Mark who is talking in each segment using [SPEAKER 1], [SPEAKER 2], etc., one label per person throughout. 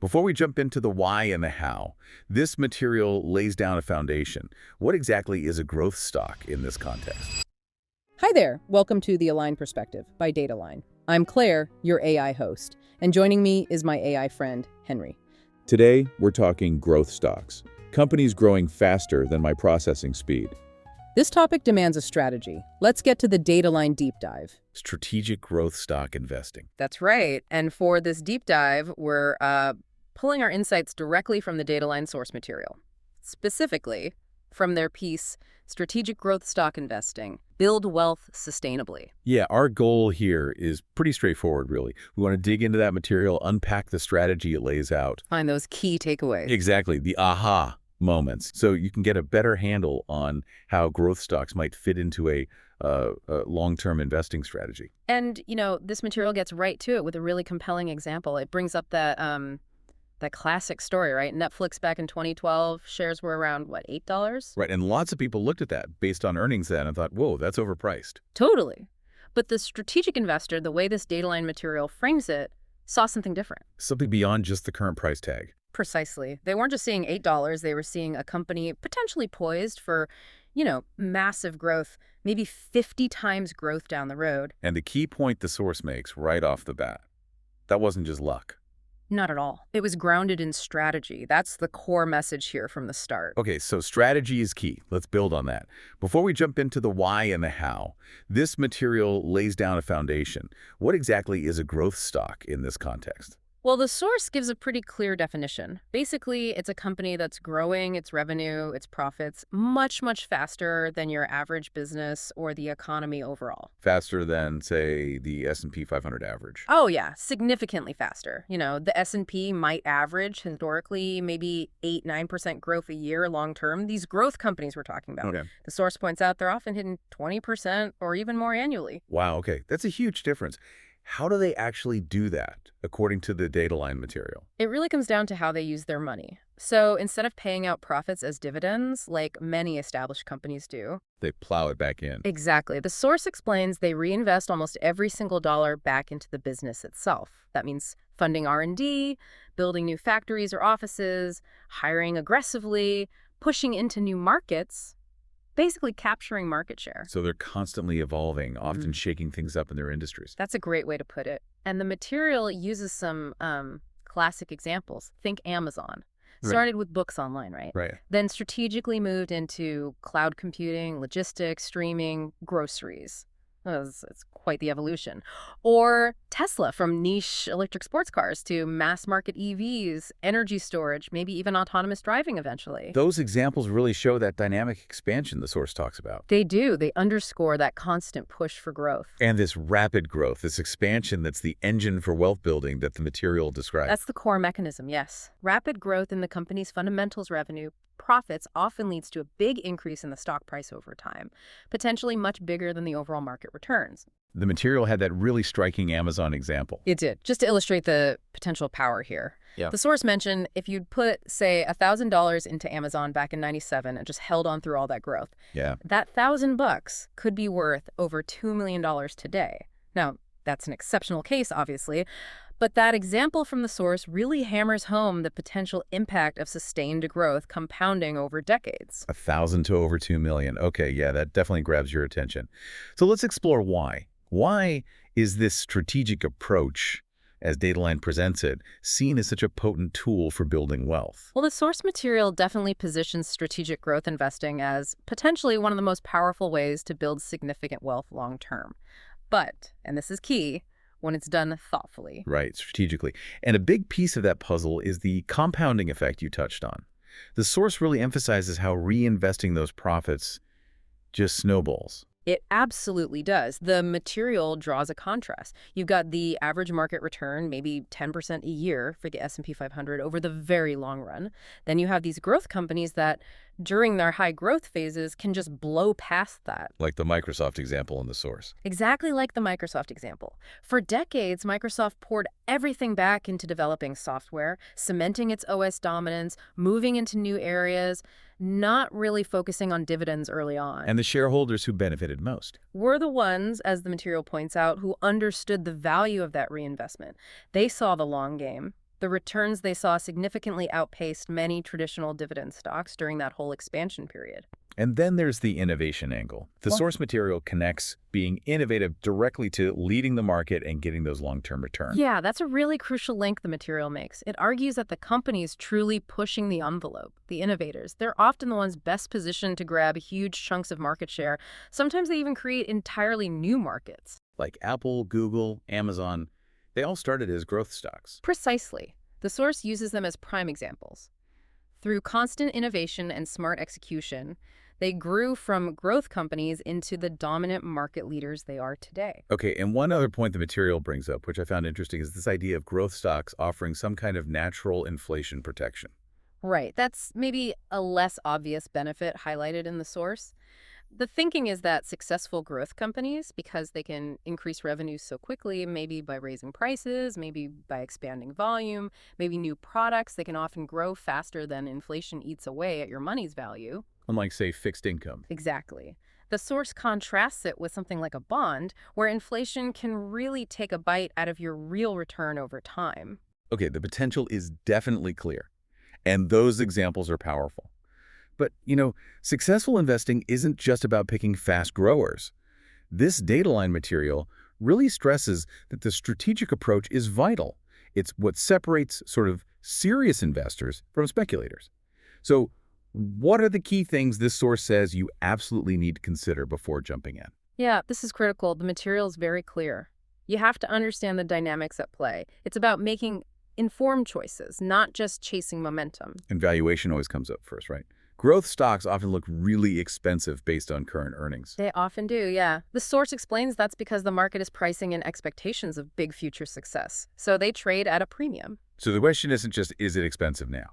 [SPEAKER 1] Before we jump into the why and the how, this material lays down a foundation. What exactly is a growth stock in this context?
[SPEAKER 2] Hi there. Welcome to The Align Perspective by Datalign. I'm Claire, your AI host, and joining me is my AI friend, Henry.
[SPEAKER 3] Today, we're talking growth stocks, companies growing faster than my processing speed.
[SPEAKER 2] This topic demands a strategy. Let's get to the Datalign deep dive.
[SPEAKER 1] Strategic growth stock investing.
[SPEAKER 2] That's right. And for this deep dive, we're pulling our insights directly from the Datalign source material, specifically from their piece, Strategic Growth Stock Investing, Build Wealth Sustainably.
[SPEAKER 1] Yeah, our goal here is pretty straightforward, really. We want to dig into that material, unpack the strategy it lays out.
[SPEAKER 2] Find those key takeaways.
[SPEAKER 1] Exactly, the aha moments, so you can get a better handle on how growth stocks might fit into a long-term investing strategy.
[SPEAKER 2] And, this material gets right to it with a really compelling example. It brings up that classic story, right? Netflix back in 2012, shares were around, what, $8?
[SPEAKER 1] Right, and lots of people looked at that based on earnings then and thought, whoa, that's overpriced.
[SPEAKER 2] Totally. But the strategic investor, the way this Datalign material frames it, saw something different.
[SPEAKER 1] Something beyond just the current price tag.
[SPEAKER 2] Precisely. They weren't just seeing $8, they were seeing a company potentially poised for, massive growth, maybe 50 times growth down the road.
[SPEAKER 1] And the key point the source makes right off the bat, that wasn't just luck.
[SPEAKER 2] Not at all. It was grounded in strategy. That's the core message here from the start.
[SPEAKER 1] Okay, so strategy is key. Let's build on that. Before we jump into the why and the how, this material lays down a foundation. What exactly is a growth stock in this context?
[SPEAKER 2] Well, the source gives a pretty clear definition. Basically, it's a company that's growing its revenue, its profits, much, much faster than your average business or the economy overall.
[SPEAKER 1] Faster than, say, the S&P 500 average.
[SPEAKER 2] Oh, yeah, significantly faster. The S&P might average historically maybe 8-9% growth a year long term. These growth companies we're talking about.
[SPEAKER 1] Okay.
[SPEAKER 2] The source points out they're often hitting 20% or even more annually.
[SPEAKER 1] Wow, okay. That's a huge difference. How do they actually do that, according to the Datalign material?
[SPEAKER 2] It really comes down to how they use their money. So instead of paying out profits as dividends, like many established companies do.
[SPEAKER 1] They plow it back in.
[SPEAKER 2] Exactly. The source explains they reinvest almost every single dollar back into the business itself. That means funding R&D, building new factories or offices, hiring aggressively, pushing into new markets, basically capturing market share.
[SPEAKER 1] So they're constantly evolving, often shaking things up in their industries.
[SPEAKER 2] That's a great way to put it. And the material uses some classic examples. Think Amazon. Started with books online, right?
[SPEAKER 1] Right.
[SPEAKER 2] Then strategically moved into cloud computing, logistics, streaming, groceries. It's quite the evolution. Or Tesla, from niche electric sports cars to mass market EVs, energy storage, maybe even autonomous driving eventually.
[SPEAKER 1] Those examples really show that dynamic expansion the source talks about.
[SPEAKER 2] They do. They underscore that constant push for growth.
[SPEAKER 1] And this rapid growth, this expansion that's the engine for wealth building that the material describes.
[SPEAKER 2] That's the core mechanism, yes. Rapid growth in the company's fundamentals revenue profits often leads to a big increase in the stock price over time, potentially much bigger than the overall market returns.
[SPEAKER 1] The material had that really striking Amazon example.
[SPEAKER 2] It did, just to illustrate the potential power here.
[SPEAKER 1] Yeah.
[SPEAKER 2] The source mentioned if you'd put, say, $1,000 into Amazon back in '97 and just held on through all that growth,
[SPEAKER 1] Yeah.
[SPEAKER 2] that $1,000 could be worth over $2 million today. Now, that's an exceptional case, obviously, but that example from the source really hammers home the potential impact of sustained growth compounding over decades.
[SPEAKER 1] 1,000 to over 2 million. Okay, yeah, that definitely grabs your attention. So let's explore why. Why is this strategic approach, as Datalign presents it, seen as such a potent tool for building wealth?
[SPEAKER 2] Well, the source material definitely positions strategic growth investing as potentially one of the most powerful ways to build significant wealth long term. But, and this is key, when it's done thoughtfully.
[SPEAKER 1] Right, strategically. And a big piece of that puzzle is the compounding effect you touched on. The source really emphasizes how reinvesting those profits just snowballs.
[SPEAKER 2] It absolutely does. The material draws a contrast. You've got the average market return, maybe 10% a year for the S&P 500 over the very long run. Then you have these growth companies that, during their high growth phases, can just blow past that.
[SPEAKER 1] Like the Microsoft example in the source.
[SPEAKER 2] Exactly like the Microsoft example. For decades, Microsoft poured everything back into developing software, cementing its OS dominance, moving into new areas, not really focusing on dividends early on.
[SPEAKER 1] And the shareholders who benefited most
[SPEAKER 2] were the ones, as the material points out, who understood the value of that reinvestment. They saw the long game. The returns they saw significantly outpaced many traditional dividend stocks during that whole expansion period.
[SPEAKER 1] And then there's the innovation angle. The
[SPEAKER 2] What?
[SPEAKER 1] source material connects being innovative directly to leading the market and getting those long-term returns.
[SPEAKER 2] Yeah, that's a really crucial link the material makes. It argues that the companies truly pushing the envelope, the innovators, they're often the ones best positioned to grab huge chunks of market share. Sometimes they even create entirely new markets.
[SPEAKER 1] Like Apple, Google, Amazon, they all started as growth stocks.
[SPEAKER 2] Precisely. The source uses them as prime examples. Through constant innovation and smart execution, they grew from growth companies into the dominant market leaders they are today.
[SPEAKER 1] Okay, and one other point the material brings up, which I found interesting, is this idea of growth stocks offering some kind of natural inflation protection.
[SPEAKER 2] Right, that's maybe a less obvious benefit highlighted in the source. The thinking is that successful growth companies, because they can increase revenues so quickly, maybe by raising prices, maybe by expanding volume, maybe new products, they can often grow faster than inflation eats away at your money's value.
[SPEAKER 1] Unlike, say, fixed income.
[SPEAKER 2] Exactly. The source contrasts it with something like a bond, where inflation can really take a bite out of your real return over time.
[SPEAKER 1] Okay, the potential is definitely clear, and those examples are powerful. But, successful investing isn't just about picking fast growers. This Datalign material really stresses that the strategic approach is vital. It's what separates sort of serious investors from speculators. So, what are the key things this source says you absolutely need to consider before jumping in?
[SPEAKER 2] Yeah, this is critical. The material is very clear. You have to understand the dynamics at play. It's about making informed choices, not just chasing momentum.
[SPEAKER 1] And valuation always comes up first, right? Growth stocks often look really expensive based on current earnings.
[SPEAKER 2] They often do, yeah. The source explains that's because the market is pricing in expectations of big future success. So they trade at a premium.
[SPEAKER 1] So the question isn't just, is it expensive now?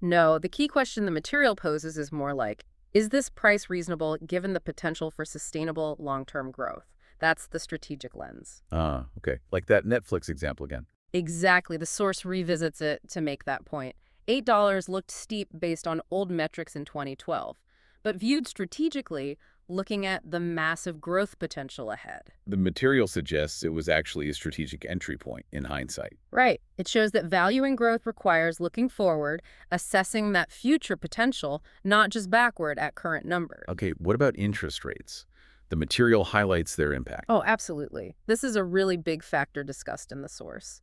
[SPEAKER 2] No, the key question the material poses is more like, is this price reasonable given the potential for sustainable long-term growth? That's the strategic lens.
[SPEAKER 1] Okay. Like that Netflix example again.
[SPEAKER 2] Exactly. The source revisits it to make that point. $8 looked steep based on old metrics in 2012, but viewed strategically, looking at the massive growth potential ahead.
[SPEAKER 1] The material suggests it was actually a strategic entry point in hindsight.
[SPEAKER 2] Right. It shows that valuing growth requires looking forward, assessing that future potential, not just backward at current numbers.
[SPEAKER 1] Okay, what about interest rates? The material highlights their impact.
[SPEAKER 2] Oh, absolutely. This is a really big factor discussed in the source,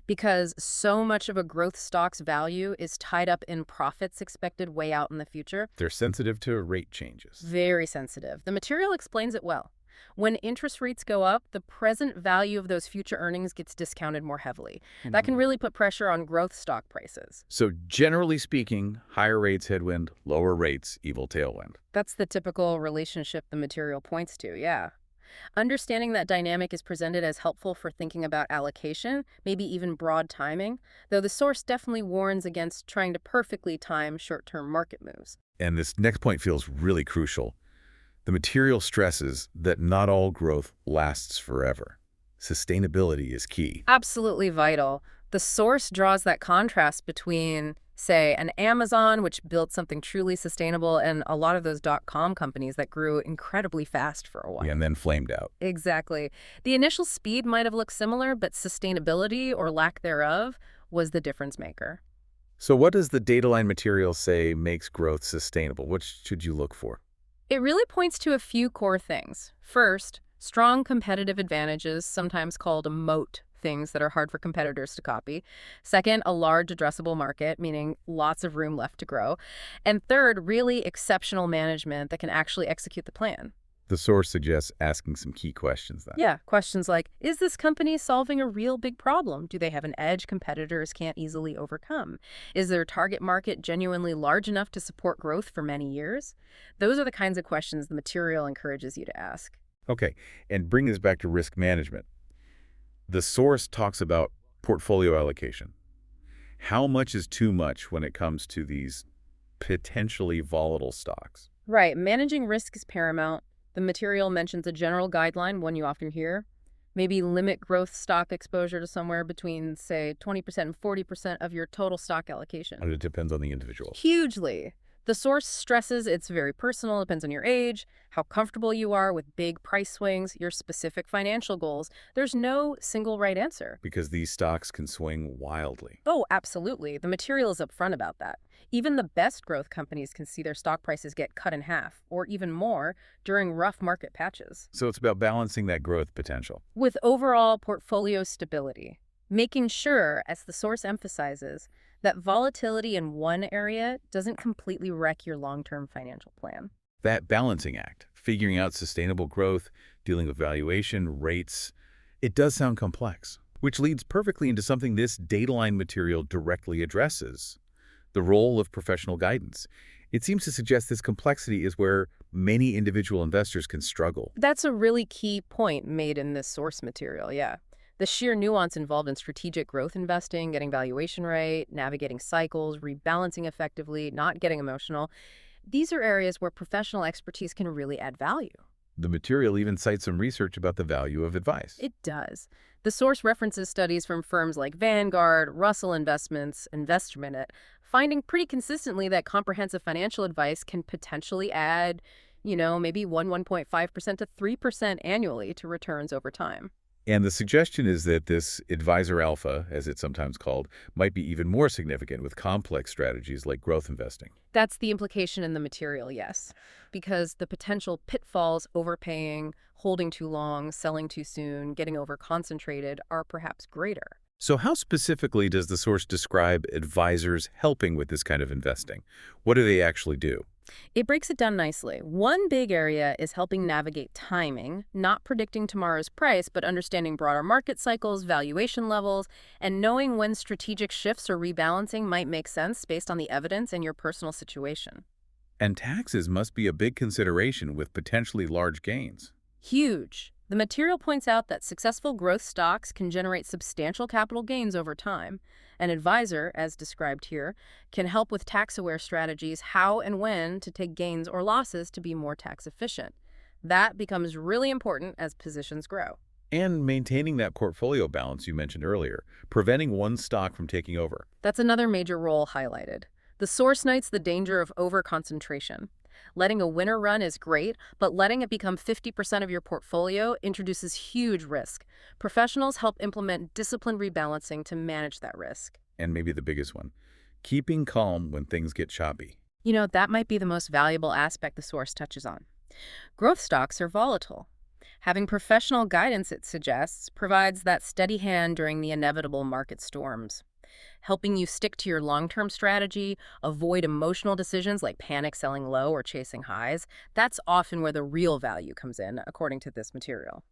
[SPEAKER 2] because so much of a growth stock's value is tied up in profits expected way out in the future.
[SPEAKER 1] They're sensitive to rate changes.
[SPEAKER 2] Very sensitive. The material explains it well. When interest rates go up, the present value of those future earnings gets discounted more heavily. That can really put pressure on growth stock prices.
[SPEAKER 1] So generally speaking, higher rates headwind, lower rates evil tailwind.
[SPEAKER 2] That's the typical relationship the material points to, yeah. Understanding that dynamic is presented as helpful for thinking about allocation, maybe even broad timing, though the source definitely warns against trying to perfectly time short-term market moves.
[SPEAKER 1] And this next point feels really crucial. The material stresses that not all growth lasts forever. Sustainability is key.
[SPEAKER 2] Absolutely vital. The source draws that contrast between, say, an Amazon, which built something truly sustainable, and a lot of those .com companies that grew incredibly fast for a while.
[SPEAKER 1] Yeah, and then flamed out.
[SPEAKER 2] Exactly. The initial speed might have looked similar, but sustainability, or lack thereof, was the difference maker.
[SPEAKER 1] So what does the Datalign material say makes growth sustainable? What should you look for?
[SPEAKER 2] It really points to a few core things. First, strong competitive advantages, sometimes called a moat, things that are hard for competitors to copy. Second, a large addressable market, meaning lots of room left to grow. And third, really exceptional management that can actually execute the plan.
[SPEAKER 1] The source suggests asking some key questions then.
[SPEAKER 2] Yeah, questions like, is this company solving a real big problem? Do they have an edge competitors can't easily overcome? Is their target market genuinely large enough to support growth for many years? Those are the kinds of questions the material encourages you to ask.
[SPEAKER 1] Okay, and bring this back to risk management. The source talks about portfolio allocation. How much is too much when it comes to these potentially volatile stocks?
[SPEAKER 2] Right, managing risk is paramount. The material mentions a general guideline, one you often hear. Maybe limit growth stock exposure to somewhere between, say, 20% and 40% of your total stock allocation.
[SPEAKER 1] And it depends on the individual.
[SPEAKER 2] Hugely. The source stresses it's very personal, depends on your age, how comfortable you are with big price swings, your specific financial goals. There's no single right answer.
[SPEAKER 1] Because these stocks can swing wildly.
[SPEAKER 2] Oh, absolutely. The material is upfront about that. Even the best growth companies can see their stock prices get cut in half, or even more, during rough market patches.
[SPEAKER 1] So it's about balancing that growth potential.
[SPEAKER 2] With overall portfolio stability, making sure, as the source emphasizes, that volatility in one area doesn't completely wreck your long-term financial plan.
[SPEAKER 1] That balancing act, figuring out sustainable growth, dealing with valuation, rates, it does sound complex, which leads perfectly into something this Datalign material directly addresses: the role of professional guidance. It seems to suggest this complexity is where many individual investors can struggle.
[SPEAKER 2] That's a really key point made in this source material, yeah. The sheer nuance involved in strategic growth investing, getting valuation right, navigating cycles, rebalancing effectively, not getting emotional. These are areas where professional expertise can really add value.
[SPEAKER 1] The material even cites some research about the value of advice.
[SPEAKER 2] It does. The source references studies from firms like Vanguard, Russell Investments, InvestMinute, finding pretty consistently that comprehensive financial advice can potentially add, maybe 1.5% to 3% annually to returns over time.
[SPEAKER 1] And the suggestion is that this advisor alpha, as it's sometimes called, might be even more significant with complex strategies like growth investing.
[SPEAKER 2] That's the implication in the material, yes. Because the potential pitfalls, overpaying, holding too long, selling too soon, getting over-concentrated, are perhaps greater.
[SPEAKER 1] So how specifically does the source describe advisors helping with this kind of investing? What do they actually do?
[SPEAKER 2] It breaks it down nicely. One big area is helping navigate timing, not predicting tomorrow's price, but understanding broader market cycles, valuation levels, and knowing when strategic shifts or rebalancing might make sense based on the evidence and your personal situation.
[SPEAKER 1] And taxes must be a big consideration with potentially large gains.
[SPEAKER 2] Huge. The material points out that successful growth stocks can generate substantial capital gains over time. An advisor, as described here, can help with tax-aware strategies, how and when to take gains or losses to be more tax efficient. That becomes really important as positions grow.
[SPEAKER 1] And maintaining that portfolio balance you mentioned earlier, preventing one stock from taking over.
[SPEAKER 2] That's another major role highlighted. The source notes the danger of over-concentration. Letting a winner run is great, but letting it become 50% of your portfolio introduces huge risk. Professionals help implement disciplined rebalancing to manage that risk.
[SPEAKER 1] And maybe the biggest one, keeping calm when things get choppy.
[SPEAKER 2] That might be the most valuable aspect the source touches on. Growth stocks are volatile. Having professional guidance, it suggests, provides that steady hand during the inevitable market storms, helping you stick to your long-term strategy, avoid emotional decisions like panic selling low or chasing highs. That's often where the real value comes in, according to this material.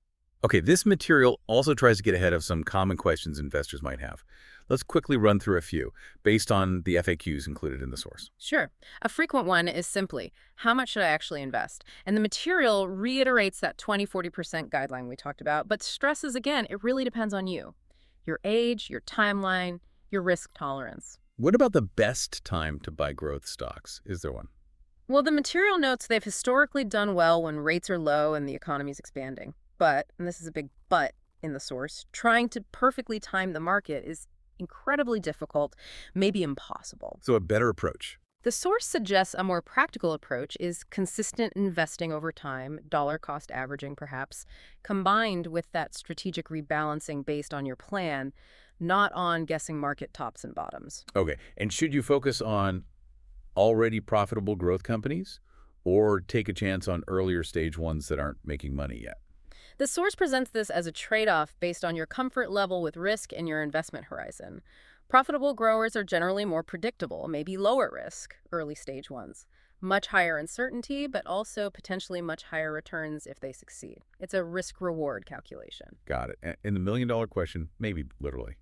[SPEAKER 1] Okay, this material also tries to get ahead of some common questions investors might have. Let's quickly run through a few, based on the FAQs included in the source.
[SPEAKER 2] Sure. A frequent one is simply, how much should I actually invest? And the material reiterates that 20-40% guideline we talked about, but stresses again, it really depends on you. Your age, your timeline, your risk tolerance.
[SPEAKER 1] What about the best time to buy growth stocks? Is there one?
[SPEAKER 2] Well, the material notes they've historically done well when rates are low and the economy's expanding. But, and this is a big but in the source, trying to perfectly time the market is incredibly difficult, maybe impossible.
[SPEAKER 1] So a better approach.
[SPEAKER 2] The source suggests a more practical approach is consistent investing over time, dollar cost averaging perhaps, combined with that strategic rebalancing based on your plan, not on guessing market tops and bottoms.
[SPEAKER 1] Okay, and should you focus on already profitable growth companies or take a chance on earlier stage ones that aren't making money yet?
[SPEAKER 2] The source presents this as a trade-off based on your comfort level with risk and your investment horizon. Profitable growers are generally more predictable, maybe lower risk, early stage ones. Much higher uncertainty, but also potentially much higher returns if they succeed. It's a risk-reward calculation.
[SPEAKER 1] Got it. And the million-dollar question, maybe literally,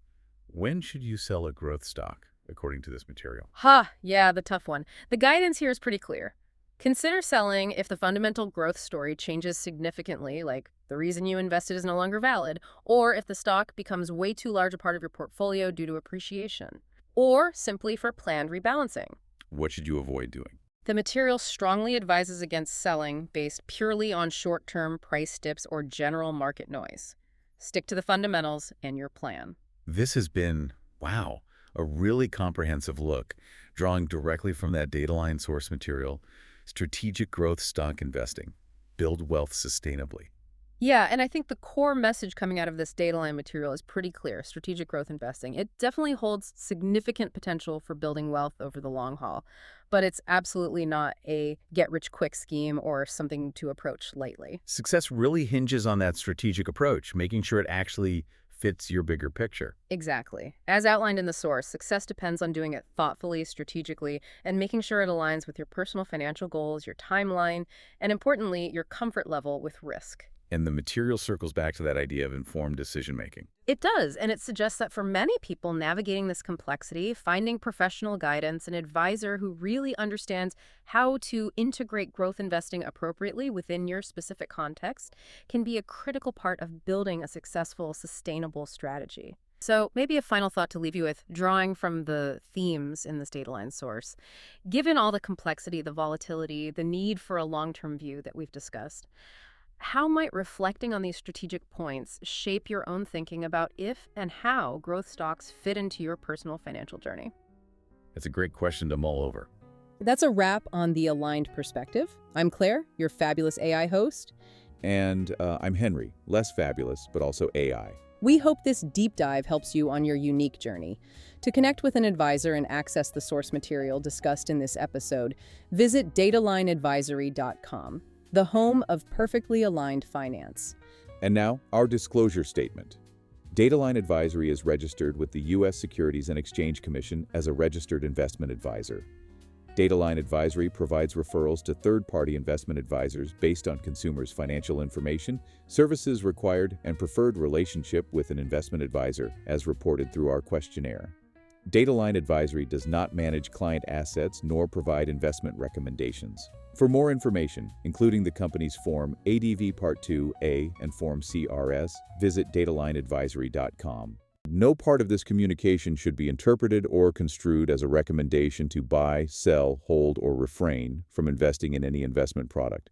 [SPEAKER 1] when should you sell a growth stock, according to this material?
[SPEAKER 2] Yeah, the tough one. The guidance here is pretty clear. Consider selling if the fundamental growth story changes significantly, like the reason you invested is no longer valid, or if the stock becomes way too large a part of your portfolio due to appreciation, or simply for planned rebalancing.
[SPEAKER 1] What should you avoid doing?
[SPEAKER 2] The material strongly advises against selling based purely on short-term price dips or general market noise. Stick to the fundamentals and your plan.
[SPEAKER 1] This has been, wow, A really comprehensive look, drawing directly from that Datalign source material, strategic growth stock investing, build wealth sustainably.
[SPEAKER 2] Yeah, and I think the core message coming out of this data line material is pretty clear. Strategic growth investing. It definitely holds significant potential for building wealth over the long haul, but it's absolutely not a get-rich-quick scheme or something to approach lightly.
[SPEAKER 1] Success really hinges on that strategic approach, making sure it actually fits your bigger picture.
[SPEAKER 2] Exactly. As outlined in the source, success depends on doing it thoughtfully, strategically, and making sure it aligns with your personal financial goals, your timeline, and importantly, your comfort level with risk.
[SPEAKER 1] And the material circles back to that idea of informed decision-making.
[SPEAKER 2] It does, and it suggests that for many people navigating this complexity, finding professional guidance, an advisor who really understands how to integrate growth investing appropriately within your specific context can be a critical part of building a successful, sustainable strategy. So maybe a final thought to leave you with, drawing from the themes in this Datalign source. Given all the complexity, the volatility, the need for a long-term view that we've discussed, how might reflecting on these strategic points shape your own thinking about if and how growth stocks fit into your personal financial journey?
[SPEAKER 1] That's a great question to mull over.
[SPEAKER 2] That's a wrap on The Aligned Perspective. I'm Claire, your fabulous AI host.
[SPEAKER 3] And I'm Henry, less fabulous, but also AI.
[SPEAKER 2] We hope this deep dive helps you on your unique journey. To connect with an advisor and access the source material discussed in this episode, visit datalignadvisory.com. the home of perfectly aligned finance.
[SPEAKER 3] And now, our disclosure statement. Datalign Advisory is registered with the U.S. Securities and Exchange Commission as a registered investment advisor. Datalign Advisory provides referrals to third-party investment advisors based on consumers' financial information, services required, and preferred relationship with an investment advisor, as reported through our questionnaire. Datalign Advisory does not manage client assets nor provide investment recommendations. For more information, including the company's Form ADV Part 2A and Form CRS, visit datalignadvisory.com. No part of this communication should be interpreted or construed as a recommendation to buy, sell, hold, or refrain from investing in any investment product.